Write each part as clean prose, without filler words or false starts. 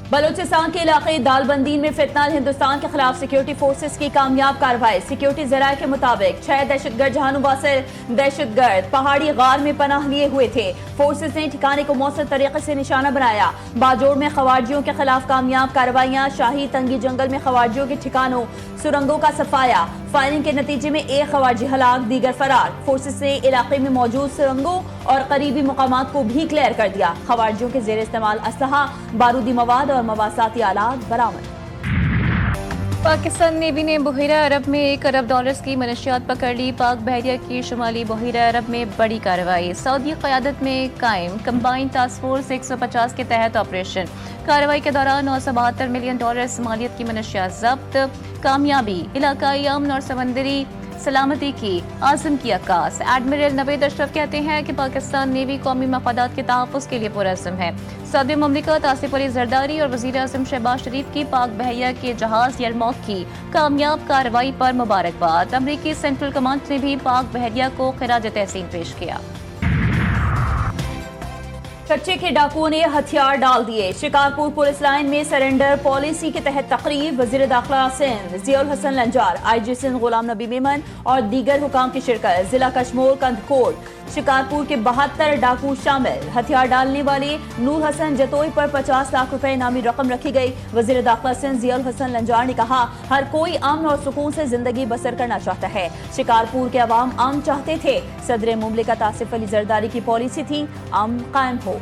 बलूचिस्तान के इलाके दालबंदीन में फितनाल हिंदुस्तान के खिलाफ सिक्योरिटी फोर्सेस की कामयाब कार्रवाई। सिक्योरिटी जराये के मुताबिक 6 दहशतगर्द जहानुबासिर दहशतगर्द पहाड़ी गार में पनाह लिए हुए थे। फोर्सेस ने ठिकाने को मौसर तरीके से निशाना बनाया। बाजोड़ में खवारजियों के खिलाफ कामयाब कार्रवाइयां। शाही तंगी जंगल में खवारजियों के ठिकानों सुरंगों का सफाया। फायरिंग के नतीजे में एक खवारजी हलाक, दीगर फरार। फोर्सेस ने इलाके में मौजूद सुरंगों और करीबी मुकामात को भी क्लियर कर दिया। खवारजियों के जेर इस्तेमाल असलहा, बारूदी मवाद और मवासाती आलात बरामद। पाकिस्तान नेवी ने बहीरा अरब में $1 अरब की मनशियात पकड़ ली। पाक बहरिया की शुमाली बहीरा अरब में बड़ी कार्रवाई। सऊदी क़यादत में कायम कंबाइंड टास्क फोर्स 150 के तहत ऑपरेशन। कार्रवाई के दौरान $972 मिलियन मालियत की मनशियात जब्त। कामयाबी इलाकाई अमन और समंदरी सलामती की आज़म की अक्कास। एडमिरल नवेद अशरफ कहते हैं कि पाकिस्तान नेवी कौमी मफादात के तहफ़्फ़ुज़ के लिए पुरअज़्म है। सदर मुमलिकत आसिफ अली जरदारी और वज़ीर आज़म शहबाज शरीफ की पाक बहरिया के जहाज़ यरमौक की कामयाब कार्रवाई पर मुबारकबाद। अमरीकी सेंट्रल कमांड ने भी पाक बहरिया को खिराज तहसीन पेश किया। कच्चे के डाकुओं ने हथियार डाल दिए। शिकारपुर पुलिस लाइन में सरेंडर पॉलिसी के तहत तकरीब। वज़ीर दाखिला सिंध ज़ियाउल हसन लंजार, IG सिंध गुलाम नबी मेमन और दीगर हुकाम की शिरकत। जिला कशमोर, कंदकोट, शिकारपुर के 72 डाकू शामिल। हथियार डालने वाले नूर हसन जतोई पर 50 लाख रुपए इनामी रकम रखी गई। वज़ीर दाखिला सिंध ज़ियाउल हसन लंजार ने कहा, हर कोई अमन और सुकून से जिंदगी बसर करना चाहता है। शिकारपुर के अवाम अमन चाहते थे। सदर मुमलिकत आसिफ अली जरदारी की पॉलिसी थी अमन कायम हो।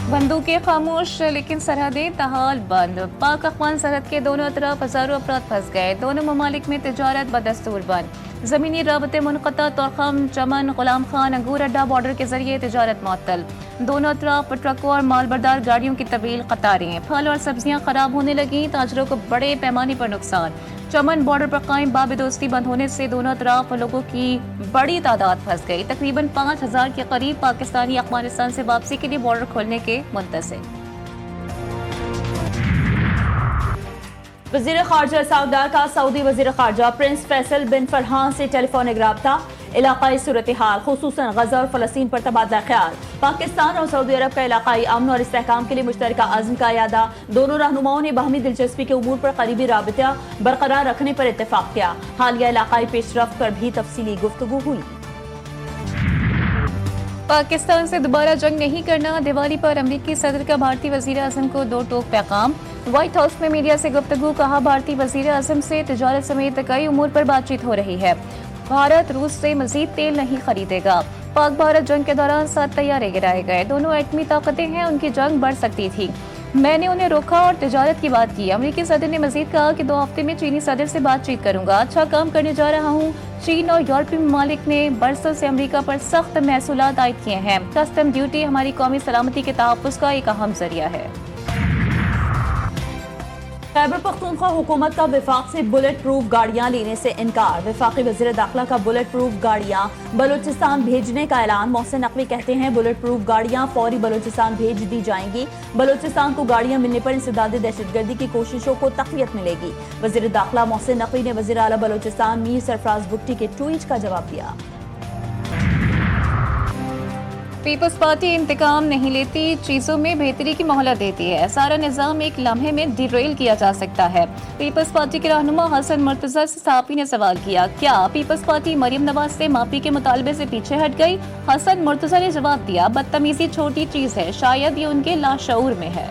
बंदूकें खामोश लेकिन सरहदें तहाल बंद। पाक अफगान सरहद के दोनों तरफ हजारों अफराद फंस गए। दोनों ममालिक में तिजारत बदस्तूर बंद। ज़मीनी राबते मुनक़ता। तोरखम, चमन, गुलाम खान, अंगूर अड्डा बॉर्डर के जरिए तिजारत मुअत्तल। दोनों अतराफ ट्रकों और मालबरदार गाड़ियों की तवील कतारें। फल और सब्जियां खराब होने लगी। ताजरों को बड़े पैमाने पर नुकसान। चमन बॉर्डर पर कायम बाबिदोस्ती बंद होने से दोनों तरफ लोगों की बड़ी तादाद फंस गई। तकरीबन 5000 के करीब पाकिस्तानी अफगानिस्तान से वापसी के लिए बॉर्डर खोलने के मुंतज़िर। वज़ीर ख़ारजा साउदार का सऊदी वज़ीर ख़ारजा प्रिंस फैसल बिन फरहान से टेलीफोनिक राब्ता। इलाकाई सूरत हाल खुसूसन गजा और फ़लस्तीन पर तबादला ख्याल। पाकिस्तान और सऊदी अरब का इलाकाई अमन और इस्तेहकाम के लिए मुश्तरका अज़्म का यादा। दोनों रहनुमाओं ने बाहमी दिलचस्पी के उमूर पर करीबी राबता बरकरार रखने पर इत्तेफाक किया। हालिया इलाकाई पेशरफ्त पर भी तफसीली गुफ्तगू हुई। पाकिस्तान से दोबारा जंग नहीं करना। दिवाली पर अमरीकी सदर का भारतीय वज़ीर आज़म को दो टोक पैगाम। व्हाइट हाउस में मीडिया से गुफ्तगू। कहा, भारतीय वज़ीर आज़म से तिजारत समेत कई उमूर पर बातचीत हो रही है। भारत रूस से मजीद तेल नहीं खरीदेगा। पाक भारत जंग के दौरान 7 तैयारे गिराए गए। दोनों एटमी ताकतें हैं, उनकी जंग बढ़ सकती थी। मैंने उन्हें रोका और तिजारत की बात की। अमरीकी सदर ने मजीद कहा कि 2 हफ्ते में चीनी सदर से बातचीत करूंगा। अच्छा काम करने जा रहा हूँ। चीन और यूरोपीय ममालिक ने बरसों से अमरीका पर सख्त महसूलात आयद किए हैं। कस्टम ड्यूटी हमारी कौमी सलामती के तहफ़्फ़ुज़ का एक अहम जरिया है। खैबर पख्तूनख्वा हुकूमत का विफाक से बुलेट प्रूफ गाड़ियां लेने से इनकार। विफाकी वज़ीर दाखिला का बुलेट प्रूफ गाड़ियां बलूचिस्तान भेजने का ऐलान। मोहसिन नकवी कहते हैं, बुलेट प्रूफ गाड़ियां फौरी बलूचिस्तान भेज दी जाएंगी। बलूचिस्तान को गाड़ियां मिलने पर इंसदाद दहशतगर्दी की कोशिशों को तक़वियत मिलेगी। वज़ीर दाखिला मोहसिन नकवी ने वज़ीर आला बलूचिस्तान मीर सरफराज बुट्टी के ट्वीट का जवाब दिया। पीपल्स पार्टी इंतकाम नहीं लेती, चीजों में बेहतरी की मोहलत देती है। सारा निजाम एक लम्हे में डिरेल किया जा सकता है। पीपल्स पार्टी के रहनुमा हसन मुर्तज़ा से सहाफ़ी ने सवाल किया, क्या पीपल्स पार्टी मरियम नवाज से माफी के मुतालबे से पीछे हट गई? हसन मुर्तज़ा ने जवाब दिया, बदतमीजी छोटी चीज है, शायद ये उनके लाशऊर में है।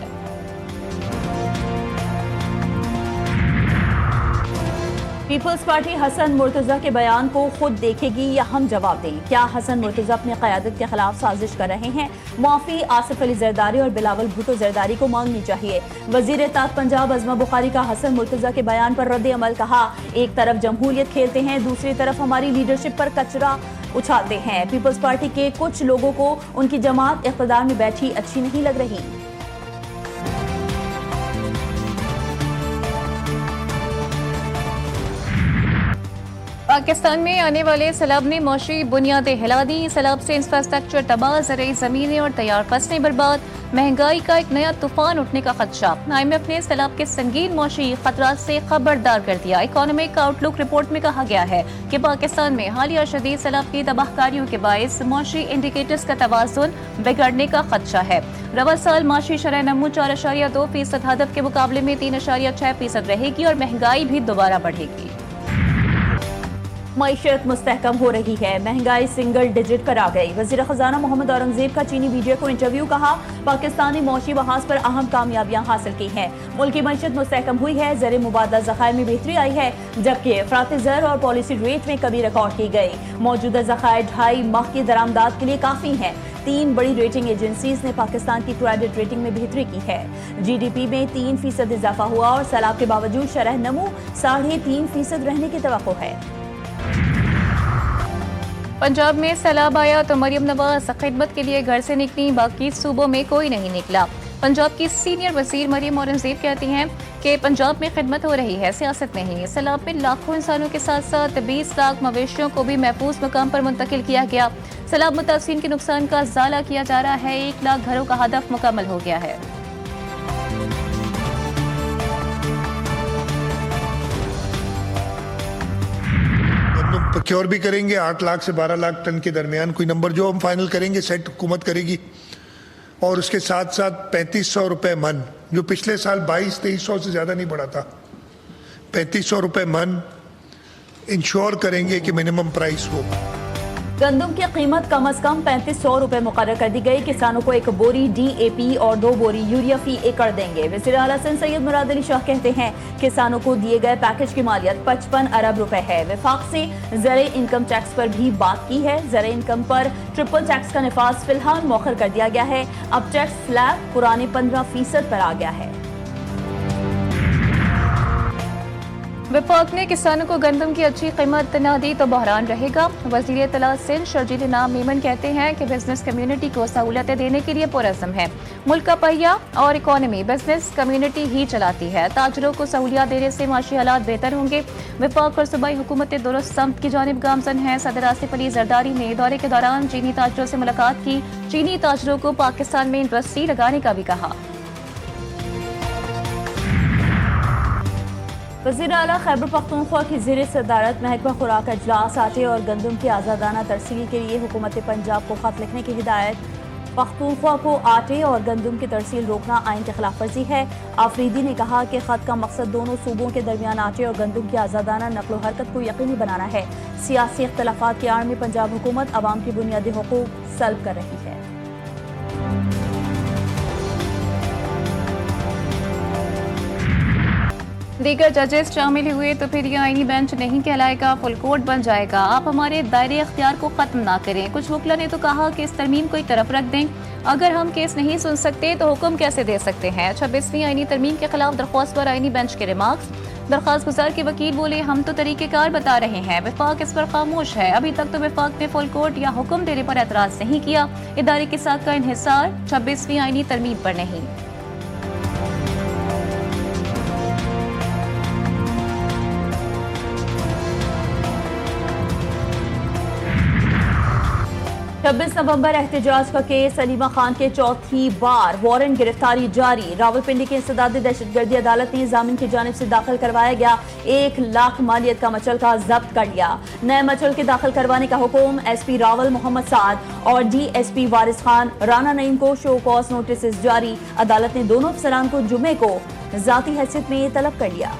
पीपल्स पार्टी हसन मुर्तज़ा के बयान को खुद देखेगी या हम जवाब दें? क्या हसन मुर्तज़ा अपनी क़यादत के खिलाफ साजिश कर रहे हैं? मुआफ़ी आसिफ अली जरदारी और बिलावल भुट्टो जरदारी को मांगनी चाहिए। वज़ीर इत्तेहाद पंजाब अज़मा बुखारी का हसन मुर्तज़ा के बयान पर रद्द अमल। कहा, एक तरफ जमहूरियत खेलते हैं, दूसरी तरफ हमारी लीडरशिप पर कचरा उछालते हैं। पीपल्स पार्टी के कुछ लोगों को उनकी जमात इक़्तिदार में बैठी अच्छी नहीं लग रही। पाकिस्तान में आने वाले सैलाब ने मौशी बुनियादें हिला दी। सैलाब से इंफ्रास्ट्रक्चर तबाह, ज़रूरी ज़मीनें और तैयार फसलें बर्बाद, महंगाई का एक नया तूफान उठने का खदशा। IMF ने सैलाब के संगीन मौशी खतरात से खबरदार कर दिया। इकोनॉमिक आउटलुक रिपोर्ट में कहा गया है कि पाकिस्तान में हालिया शदीद सैलाब की तबाहकारियों के बायस मौशी इंडिकेटर्स का तवाज़ुन बिगड़ने का खदशा है। रवा साल माशी शरह नमू 4.2% हदफ के मुकाबले में 3.6% रहेगी और महंगाई भी दोबारा बढ़ेगी। मईशत मुस्तहकम हो रही है, महंगाई सिंगल डिजिट पर आ गई। वज़ीर ख़ज़ाना मोहम्मद औरंगज़ेब का चीनी मीडिया को इंटरव्यू। कहा, पाकिस्तानी मौशी बहास पर अहम कामयाबियां हासिल की हैं। मुल्क की मईशत मुस्तहकम हुई है, ज़र मुबादला ज़खायर में बेहतरी आई है, जबकि अफरात ज़र और पॉलिसी रेट में कमी रिकॉर्ड की गई। मौजूदा ज़खायर 2.5 माह की दरामदाद के लिए काफ़ी हैं। 3 बड़ी रेटिंग एजेंसीज ने पाकिस्तान की क्रेडिट रेटिंग में बेहतरी की है। GDP में 3% इजाफा हुआ और सैलाब के बावजूद शरह नमू 3.5% रहने की तवक्को है। पंजाब में सैलाब आया तो मरियम नवाज खिदमत के लिए घर से निकली, बाकी सूबों में कोई नहीं निकला। पंजाब की सीनियर वजीर मरियम औरंगज़ेब कहती हैं कि पंजाब में खिदमत हो रही है, सियासत नहीं। सैलाब में लाखों इंसानों के साथ साथ 20 लाख मवेशियों को भी महफूज मकाम पर मुंतकिल किया गया। सैलाब मुतासिरीन के नुकसान का इजाला किया जा रहा है। 1 लाख घरों का हदफ मुकम्मल हो गया है। प्रोक्योर भी करेंगे 8 लाख से 12 लाख टन के दरमियान कोई नंबर जो हम फाइनल करेंगे, सेट हुकूमत करेगी। और उसके साथ साथ 3500 रुपये मन, जो पिछले साल 2200-2300 से ज़्यादा नहीं बढ़ा था, 3500 रुपये मन इंश्योर करेंगे कि मिनिमम प्राइस हो। गंदम की कीमत कम अज कम 3500 रुपए मुकर्रर कर दी गई। किसानों को 1 बोरी DAP और 2 बोरी यूरिया फी एकड़ देंगे। वज़ीर आला सिंध सैयद मुराद अली शाह कहते हैं, किसानों को दिए गए पैकेज की मालियत 55 अरब रुपए है। वफाक से ज़रे इनकम टैक्स पर भी बात की है। ज़रे इनकम पर ट्रिपल टैक्स का निफाज फिलहाल मौखर कर दिया गया है। अब टैक्स स्लैब पुराने 15% पर आ गया है। विफाक ने किसानों को गंदम की अच्छी कीमत न दी तो बहरान रहेगा। वज़ीर इत्तलात सिंध शर्जील नाम मेमन कहते हैं कि बिजनेस कम्युनिटी को सहूलतें देने के लिए पुरज़्म है। मुल्क का पहिया और इकॉनमी बिजनेस कम्युनिटी ही चलाती है। ताजरों को सहूलियत देने से माशी हालात बेहतर होंगे। विफाक और सूबाई हुकूमतें दुरुस्त समत की जानिब गामजन हैं। सदर आसिफ अली जरदारी ने दौरे के दौरान चीनी ताजरों से मुलाकात की। चीनी ताजरों को पाकिस्तान में इंडस्ट्री लगाने का भी कहा। वज़ीर आला खैबर पख्तूनख्वा की ज़ेर सदारत महकमा खुराक अजलास आटे और गंदम की आज़ादाना तरसील के लिए हुकूमत पंजाब को खत लिखने की हिदायत। पख्तूनख्वा को आटे और गंदम की तरसील रोकना आइन के खिलाफ वर्जी है। आफरीदी ने कहा कि खत का मकसद दोनों सूबों के दरमियान आटे और गंदम की आज़ादाना नकलो हरकत को यकीनी बनाना है। सियासी इख्तलाफात की आड़ में पंजाब हुकूमत अवाम की बुनियादी हुकूक सल्ब कर रही है। दीगर जजेस शामिल हुए तो फिर यह आईनी बेंच नहीं कहलाएगा, फुल कोर्ट बन जाएगा। आप हमारे दायरे इख्तियार को खत्म ना करें। कुछ वकीलों ने तो कहा कि इस तरमीम को एक तरफ रख दें। अगर हम केस नहीं सुन सकते तो हुक्म कैसे दे सकते हैं। 26वीं आईनी तरमीम के खिलाफ दरख्वास्त पर आईनी बेंच के रिमार्क्स। दरख्वास्त गुजार के वकील बोले, हम तो तरीकेकार बता रहे हैं, विफाक इस पर खामोश है। अभी तक तो विफाक ने फुल कोर्ट या हुक्म देने पर एतराज नहीं किया। इदारे के साथ का इन्हिसार 26वीं आईनी तरमीम पर नहीं। छब्बीस नवंबर एहतजाज का केस। सलीमा खान के चौथी बार वारंट गिरफ्तारी जारी। रावलपिंडी की इंसदादी दहशतगर्दी अदालत ने जामिन की जानिब से दाखिल करवाया गया 1 लाख मालियत का मचल का जब्त कर लिया। नए मचल के दाखिल करवाने का हुक्म SP रावल मोहम्मद साद और DSP वारिस खान राना नईम को शो कॉज नोटिस जारी। अदालत ने दोनों अफसरान को जुमे को जाती हैसियत में तलब कर लिया।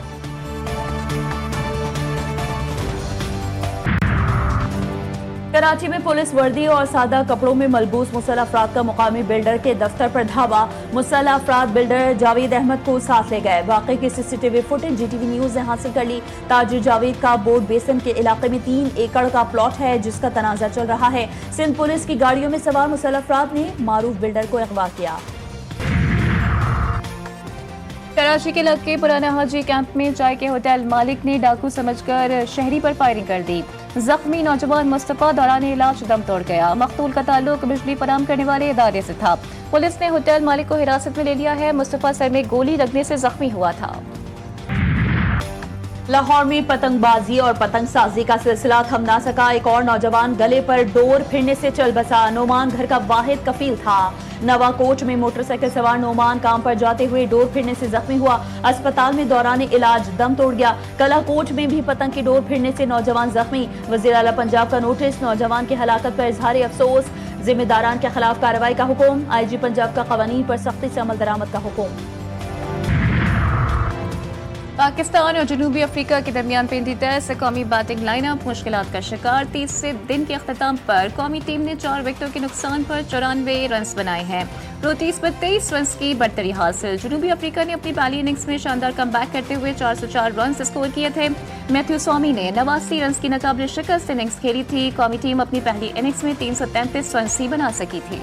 कराची में पुलिस वर्दी और सादा कपड़ों में मलबूस मुसल्लह अफराद का मुकामी बिल्डर के दफ्तर पर धावा। मुसल्लह अफराद बिल्डर जावेद अहमद को साथ ले गए। वाकई की CCTV फुटेज GTV न्यूज ने हासिल कर ली। ताजिर जावेद का बोर्ड बेसन के इलाके में 3 एकड़ का प्लॉट है जिसका तनाजा चल रहा है। सिंध पुलिस की गाड़ियों में सवार मुसल्लह अफराद ने मारूफ बिल्डर को अगवा किया। कराची के लगे पुराना हाजी कैंप में चाय के होटल मालिक ने डाकू समझकर शहरी पर फायरिंग कर दी। जख्मी नौजवान मुस्तफा दौरान इलाज दम तोड़ गया। मकतूल का ताल्लुक बिजली फराहम करने वाले इदारे से था। पुलिस ने होटल मालिक को हिरासत में ले लिया है। मुस्तफा सर में गोली लगने से जख्मी हुआ था। लाहौर में पतंगबाजी और पतंगसाजी का सिलसिला थम ना सका। एक और नौजवान गले पर डोर फिरने से चल बसा। नोमान घर का वाहिद कफील था। नवाकोट में मोटरसाइकिल सवार नोमान काम पर जाते हुए डोर फिरने से जख्मी हुआ। अस्पताल में दौरान इलाज दम तोड़ गया। कलाकोट में भी पतंग की डोर फिरने से नौजवान जख्मी। वजीर आला पंजाब का नोटिस। नौजवान की हलाकत पर इजहार अफसोस। जिम्मेदारान के खिलाफ कार्रवाई का हुक्म। IG पंजाब का कवानीन पर सख्ती से अमल दरामद का हुक्म। पाकिस्तान और जनूबी अफ्रीका के दरमियान 35 टेस्ट कौमी बैटिंग लाइनअप मुश्किलात का शिकार। 30 दिन के अख्ताम पर कौमी टीम ने 4 विकेटों के नुकसान पर 94 रन बनाए हैं। 30 पर 23 रन की बढ़तरी हासिल। जनूबी अफ्रीका ने अपनी पहली इनिंग्स में शानदार कमबैक करते हुए 404 रन स्कोर किए थे। मैथ्यू स्वामी ने 89 रन की नाकाबिल शिकस्त इनिंग्स खेली थी। कौमी टीम अपनी पहली इनिंग्स में 333 रन ही बना सकी थी।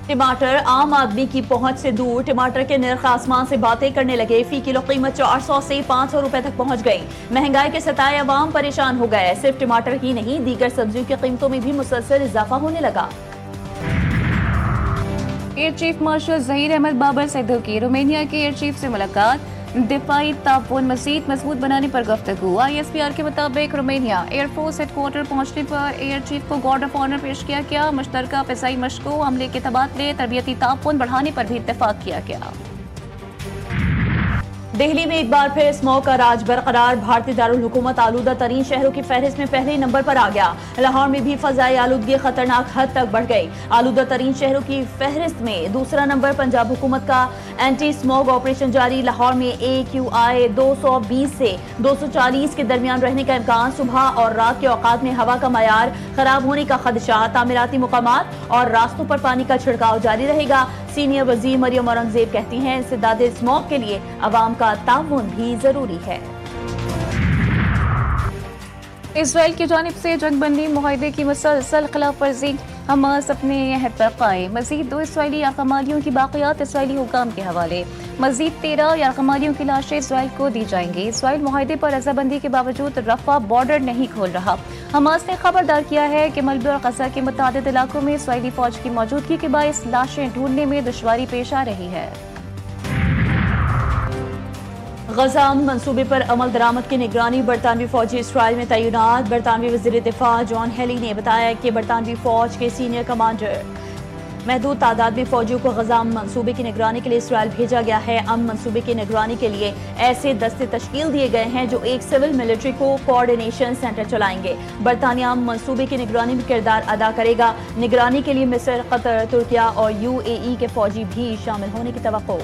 टमाटर आम आदमी की पहुंच से दूर। टमाटर के निर्ख आसमान से बातें करने लगे। फी किलो कीमत 400 से 500 रुपए तक पहुंच गई। महंगाई के सताए अवाम परेशान हो गए। सिर्फ टमाटर ही नहीं, दीगर सब्जियों की कीमतों में भी मुसलसल इजाफा होने लगा। Air chief marshal Zaheer Ahmed Babar Sidhu की रोमानिया के एयर चीफ से मुलाकात। दिफाई ताउन मजीद मजबूत बनाने पर गुफ्तगू। ISPR के मुताबिक रोमानिया एयरफोर्स हेडक्वार्टर पहुंचने पर एयर चीफ को गार्ड ऑफ ऑनर पेश किया गया। मुश्तरका फ़िज़ाई मशकों, अमले के तबादले, तरबियती ताउन बढ़ाने पर भी इत्तेफाक किया गया। दिल्ली में एक बार फिर स्मॉग का राज बरकरार। भारतीय दारुल हुकूमत आलूदा तरीन शहरों की फहरिस्त में पहले नंबर पर आ गया। लाहौर में भी फजाई आलूदगी खतरनाक हद तक बढ़ गई। आलूदा तरीन शहरों की फहरिस्त में दूसरा नंबर पंजाब हुकूमत का एंटी स्मॉग ऑपरेशन जारी। लाहौर में AQI 220 से 240 के दरमियान रहने का इम्कान। सुबह और रात के औकात में हवा का मयार खराब होने का खदशा। तामीराती मुकामात और रास्तों पर पानी का छिड़काव जारी रहेगा। सीनियर वजीर मरियम औरंगजेब कहती हैं, इंसदाद स्मॉग के लिए अवाम का ताउन भी जरूरी है। इसराइल की जानिब से जंगबंदी मुआहदे की मुसलसल खिलाफ वर्जी। हमास अपने अहद पर कायम। मजीद 2 इसराइली यरगमालियों की बाक़ियात इसराइली हुकाम के हवाले। मजीद 13 यरगमालियों की लाशें इसराइल को दी जाएंगी। इसराइल मुआहदे पर रजाबंदी के बावजूद रफा बॉर्डर नहीं खोल रहा। हमास ने खबरदार किया है कि मलबे और गजा के मुतादिद इलाकों में इसराइली फौज की मौजूदगी के बायस लाशें ढूंढने में दुश्वारी पेश आ रही है। गजा मंसूबे पर अमल दरामद की निगरानी। बरतानवी फौजी इसराइल में तैनात। बरतानवी वज़ीर दिफा जॉन हेली ने बताया कि बरतानवी फौज के सीनियर कमांडर महदूद तादाद में फौजियों को गजा मंसूबे की निगरानी के लिए इसराइल भेजा गया है। मंसूबे की निगरानी के लिए ऐसे दस्ते तश्कील दिए गए हैं जो एक सिविल मिलिट्री को कोऑर्डिनेशन सेंटर चलाएंगे। बरतानिया मंसूबे की निगरानी में किरदार अदा करेगा। निगरानी के लिए मिस्र, कतर, तुर्किया और UAE के फौजी भी शामिल होने की तवक्को।